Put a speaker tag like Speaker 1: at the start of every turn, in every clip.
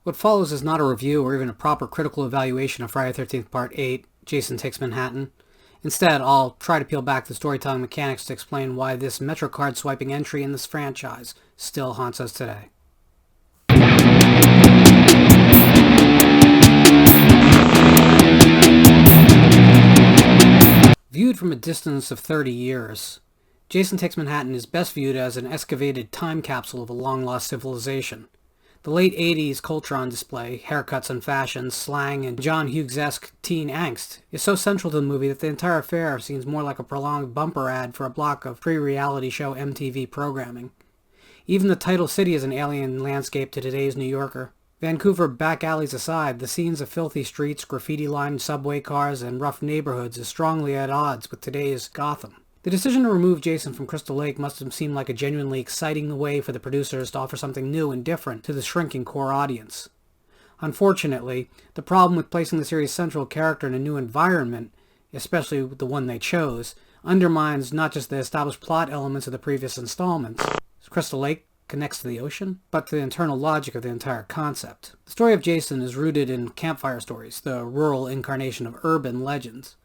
Speaker 1: What follows is not a review or even a proper critical evaluation of Friday the 13th Part 8, Jason Takes Manhattan. Instead, I'll try to peel back the storytelling mechanics to explain why this MetroCard swiping entry in this franchise still haunts us today. Viewed from a distance of 30 years, Jason Takes Manhattan is best viewed as an excavated time capsule of a long-lost civilization. The late 80s culture on display, haircuts and fashions, slang, and John Hughes-esque teen angst, is so central to the movie that the entire affair seems more like a prolonged bumper ad for a block of pre-reality show MTV programming. Even the title city is an alien landscape to today's New Yorker. Vancouver back alleys aside, the scenes of filthy streets, graffiti-lined subway cars, and rough neighborhoods is strongly at odds with today's Gotham. The decision to remove Jason from Crystal Lake must have seemed like a genuinely exciting way for the producers to offer something new and different to the shrinking core audience. Unfortunately, the problem with placing the series' central character in a new environment, especially the one they chose, undermines not just the established plot elements of the previous installments. Crystal Lake connects to the ocean, but to the internal logic of the entire concept. The story of Jason is rooted in campfire stories, the rural incarnation of urban legends.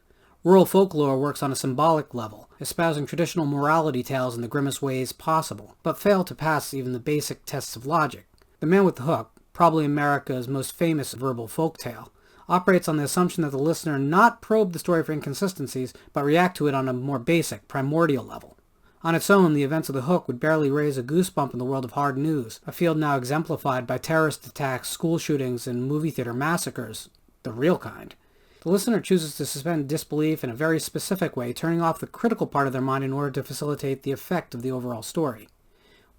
Speaker 1: Rural folklore works on a symbolic level, espousing traditional morality tales in the grimmest ways possible, but fail to pass even the basic tests of logic. The Man with the Hook, probably America's most famous verbal folktale, operates on the assumption that the listener not probe the story for inconsistencies, but react to it on a more basic, primordial level. On its own, the events of The Hook would barely raise a goosebump in the world of hard news, a field now exemplified by terrorist attacks, school shootings, and movie theater massacres, the real kind. The listener chooses to suspend disbelief in a very specific way, turning off the critical part of their mind in order to facilitate the effect of the overall story.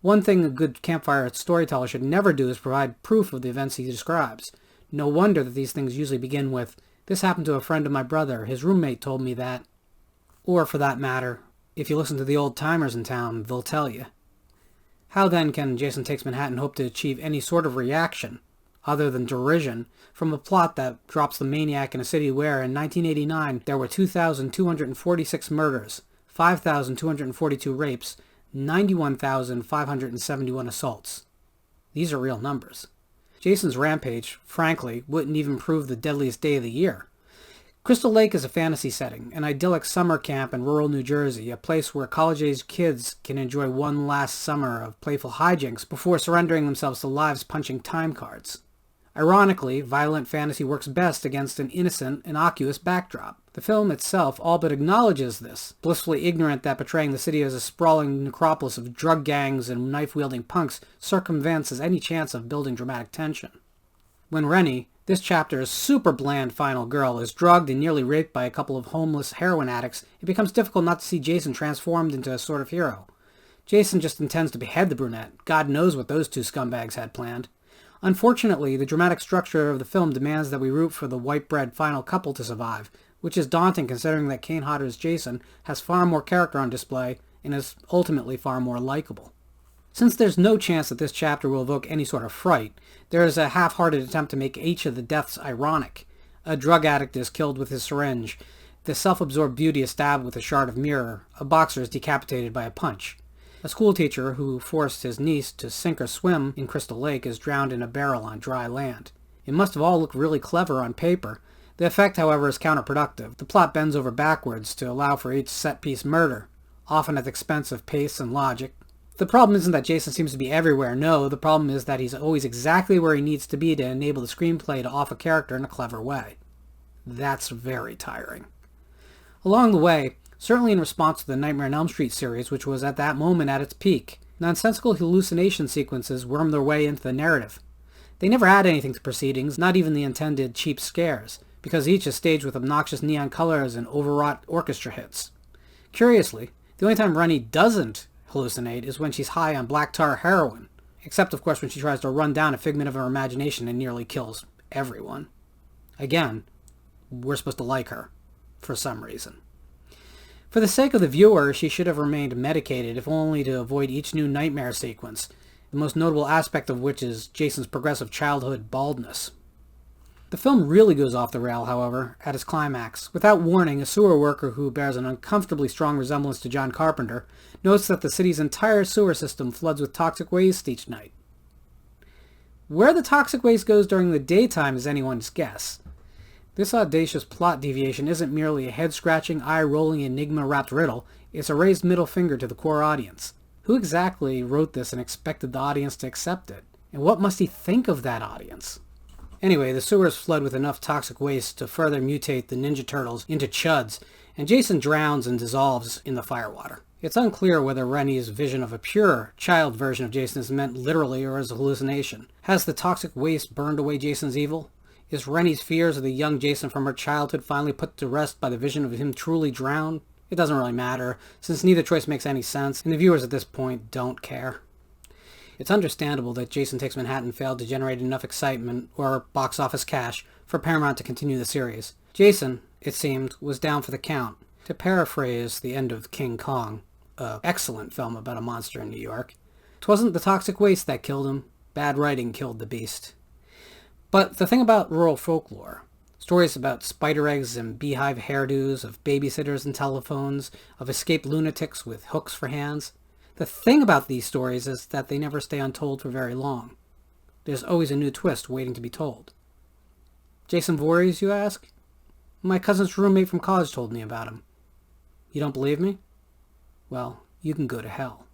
Speaker 1: One thing a good campfire storyteller should never do is provide proof of the events he describes. No wonder that these things usually begin with, "This happened to a friend of my brother, his roommate told me that," or for that matter, "If you listen to the old-timers in town, they'll tell you." How then can Jason Takes Manhattan hope to achieve any sort of reaction, other than derision, from a plot that drops the maniac in a city where, in 1989, there were 2,246 murders, 5,242 rapes, 91,571 assaults? These are real numbers. Jason's rampage, frankly, wouldn't even prove the deadliest day of the year. Crystal Lake is a fantasy setting, an idyllic summer camp in rural New Jersey, a place where college-age kids can enjoy one last summer of playful hijinks before surrendering themselves to lives punching time cards. Ironically, violent fantasy works best against an innocent, innocuous backdrop. The film itself all but acknowledges this, blissfully ignorant that portraying the city as a sprawling necropolis of drug gangs and knife-wielding punks circumvents any chance of building dramatic tension. When Rennie, this chapter's super bland final girl, is drugged and nearly raped by a couple of homeless heroin addicts, it becomes difficult not to see Jason transformed into a sort of hero. Jason just intends to behead the brunette. God knows what those two scumbags had planned. Unfortunately, the dramatic structure of the film demands that we root for the white-bread final couple to survive, which is daunting considering that Kane Hodder's Jason has far more character on display and is ultimately far more likable. Since there's no chance that this chapter will evoke any sort of fright, there is a half-hearted attempt to make each of the deaths ironic. A drug addict is killed with his syringe, the self-absorbed beauty is stabbed with a shard of mirror, a boxer is decapitated by a punch. A schoolteacher who forced his niece to sink or swim in Crystal Lake is drowned in a barrel on dry land. It must have all looked really clever on paper. The effect, however, is counterproductive. The plot bends over backwards to allow for each set-piece murder, often at the expense of pace and logic. The problem isn't that Jason seems to be everywhere, no, the problem is that he's always exactly where he needs to be to enable the screenplay to off a character in a clever way. That's very tiring. Along the way, certainly in response to the Nightmare on Elm Street series, which was at that moment at its peak, nonsensical hallucination sequences worm their way into the narrative. They never add anything to proceedings, not even the intended cheap scares, because each is staged with obnoxious neon colors and overwrought orchestra hits. Curiously, the only time Rennie doesn't hallucinate is when she's high on black tar heroin, except of course when she tries to run down a figment of her imagination and nearly kills everyone. Again, we're supposed to like her, for some reason. For the sake of the viewer, she should have remained medicated, if only to avoid each new nightmare sequence, the most notable aspect of which is Jason's progressive childhood baldness. The film really goes off the rail, however, at its climax. Without warning, a sewer worker who bears an uncomfortably strong resemblance to John Carpenter notes that the city's entire sewer system floods with toxic waste each night. Where the toxic waste goes during the daytime is anyone's guess. This audacious plot deviation isn't merely a head-scratching, eye-rolling, enigma-wrapped riddle, it's a raised middle finger to the core audience. Who exactly wrote this and expected the audience to accept it? And what must he think of that audience? Anyway, the sewers flood with enough toxic waste to further mutate the Ninja Turtles into chuds, and Jason drowns and dissolves in the firewater. It's unclear whether Rennie's vision of a pure child version of Jason is meant literally or as a hallucination. Has the toxic waste burned away Jason's evil? Is Rennie's fears of the young Jason from her childhood finally put to rest by the vision of him truly drowned? It doesn't really matter, since neither choice makes any sense, and the viewers at this point don't care. It's understandable that Jason Takes Manhattan failed to generate enough excitement or box office cash for Paramount to continue the series. Jason, it seemed, was down for the count. To paraphrase the end of King Kong, an excellent film about a monster in New York, "'Twasn't the toxic waste that killed him, bad writing killed the beast." But the thing about rural folklore, stories about spider eggs and beehive hairdos, of babysitters and telephones, of escaped lunatics with hooks for hands, the thing about these stories is that they never stay untold for very long. There's always a new twist waiting to be told. Jason Voorhees, you ask? My cousin's roommate from college told me about him. You don't believe me? Well, you can go to hell.